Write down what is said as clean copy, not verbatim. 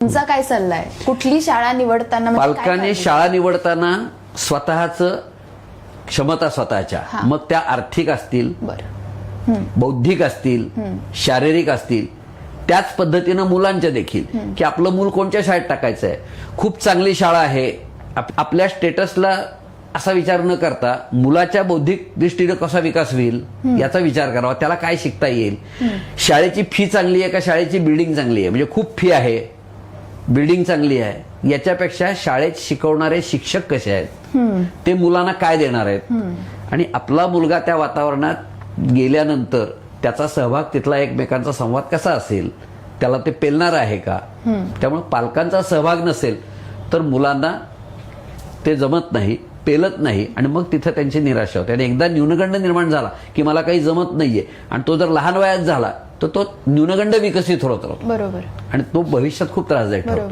तुमचा काय सल्ला आहे? कुठली शाळा निवडताना म्हणजे काय पालकांनी पाहिजे? शाळा निवडताना स्वतःच क्षमता स्वतःच्या, हा. मग त्या आर्थिक असतील, बरं. बौद्धिक असतील, शारीरिक असतील, त्याच पद्धतीनं मुलांच्या देखील, की आपलं मूल कोणत्या शाळेत टाकायचं आहे. खूप चांगली शाळा आहे, आपल्या स्टेटसला असा विचार न करता मुलाच्या बौद्धिक दृष्टीने कसा विकास होईल याचा विचार करावा. त्याला काय शिकता येईल, शाळेची फी चांगली आहे का शाळेची बिल्डिंग चांगली आहे. म्हणजे खूप फी आहे, बिल्डिंग चांगली आहे, याच्यापेक्षा शाळेत शिकवणारे शिक्षक कसे आहेत, ते मुलांना काय देणार आहेत, आणि आपला मुलगा त्या वातावरणात गेल्यानंतर त्याचा सहभाग, तिथला एकमेकांचा संवाद कसा असेल, त्याला ते पेलणार आहे का. त्यामुळे पालकांचा सहभाग नसेल तर मुलांना ते जमत नाही, पेलत नाही, आणि मग तिथं त्यांची निराशा होते. आणि एकदा न्यूनगंड निर्माण झाला की मला काही जमत नाहीये, आणि तो जर लहान वयात झाला तर तो न्यूनगंड विकसित होत राहतो, बरोबर. आणि तो भविष्यात खूप त्रासदायक ठरतो.